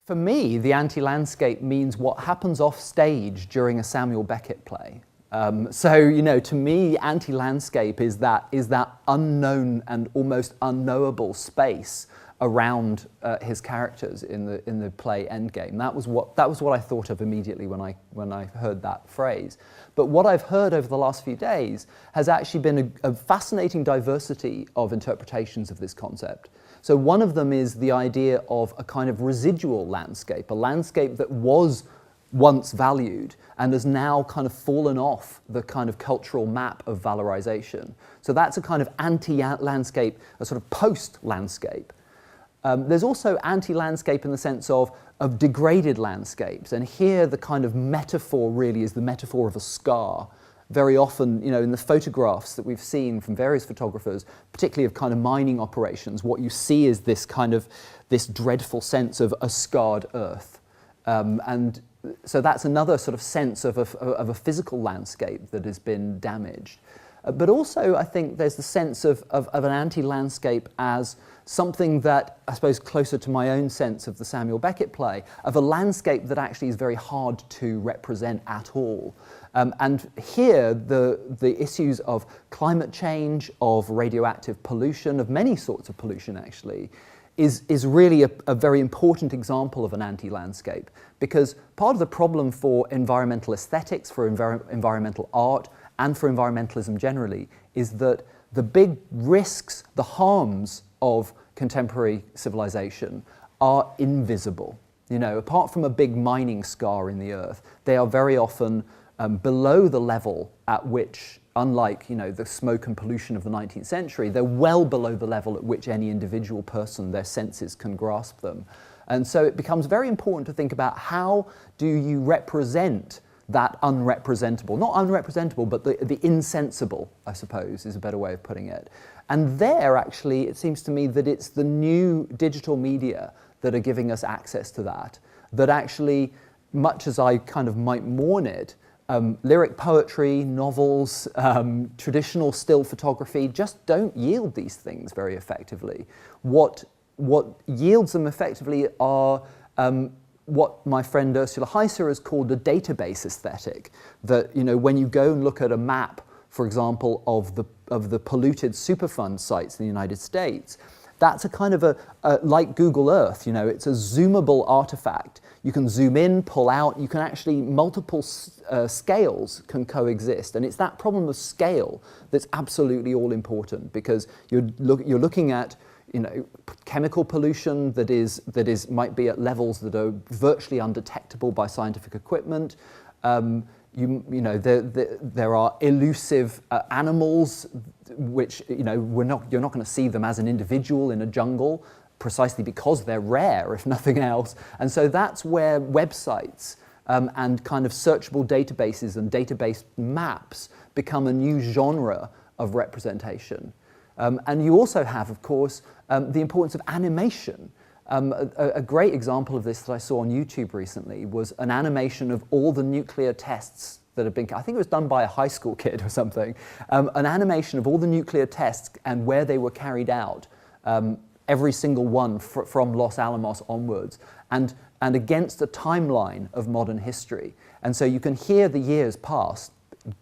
For me, the anti-landscape means what happens off stage during a Samuel Beckett play. So, you know, to me, anti-landscape is that unknown and almost unknowable space around his characters in the play Endgame. That was what I thought of immediately when I heard that phrase. But what I've heard over the last few days has actually been a fascinating diversity of interpretations of this concept. So one of them is the idea of a kind of residual landscape, a landscape that was once valued and has now kind of fallen off the kind of cultural map of valorization. So that's a kind of anti-landscape, a sort of post-landscape. There's also anti-landscape in the sense of degraded landscapes, and here the kind of metaphor really is the metaphor of a scar. Very often, you know, in the photographs that we've seen from various photographers, particularly of kind of mining operations, what you see is this kind of, this dreadful sense of a scarred earth. And so that's another sort of sense of a physical landscape that has been damaged. But also, I think there's the sense of an anti-landscape as something that, I suppose, closer to my own sense of the Samuel Beckett play, of a landscape that actually is very hard to represent at all. And here, the issues of climate change, of radioactive pollution, of many sorts of pollution actually, is really a very important example of an anti-landscape. Because part of the problem for environmental aesthetics, for environmental art, and for environmentalism generally, is that the big risks, the harms of contemporary civilization are invisible. You know, apart from a big mining scar in the earth, they are very often below the level at which, unlike, you know, the smoke and pollution of the 19th century, they're well below the level at which any individual person, their senses can grasp them. And so it becomes very important to think about how do you represent that unrepresentable, not unrepresentable, but the insensible, I suppose, is a better way of putting it. And there, actually, it seems to me that it's the new digital media that are giving us access to that actually, much as I kind of might mourn it, lyric poetry, novels, traditional still photography just don't yield these things very effectively. What yields them effectively are what my friend Ursula Heiser has called a database aesthetic. That, you know, when you go and look at a map, for example, of the polluted Superfund sites in the United States, that's a kind of like Google Earth, you know, it's a zoomable artifact. You can zoom in, pull out, you can actually, multiple scales can coexist. And it's that problem of scale that's absolutely all important, because you're looking at, you know, chemical pollution that might be at levels that are virtually undetectable by scientific equipment. You know, there are elusive animals which, you know, you're not going to see them as an individual in a jungle, precisely because they're rare, if nothing else. And so that's where websites and kind of searchable databases and database maps become a new genre of representation. And you also have, of course, the importance of animation. A great example of this that I saw on YouTube recently was an animation of all the nuclear tests that have been, I think it was done by a high school kid or something, an animation of all the nuclear tests and where they were carried out, every single one from Los Alamos onwards, and against a timeline of modern history. And so you can hear the years pass,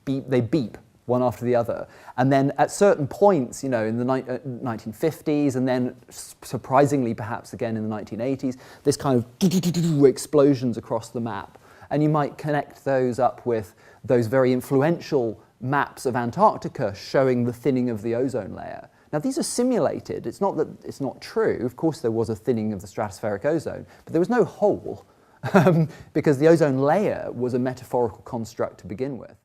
they beep one after the other. And then at certain points, you know, in the 1950s, and then surprisingly perhaps again in the 1980s, this kind of explosions across the map. And you might connect those up with those very influential maps of Antarctica showing the thinning of the ozone layer. Now these are simulated. It's not that it's not true. Of course there was a thinning of the stratospheric ozone, but there was no hole because the ozone layer was a metaphorical construct to begin with.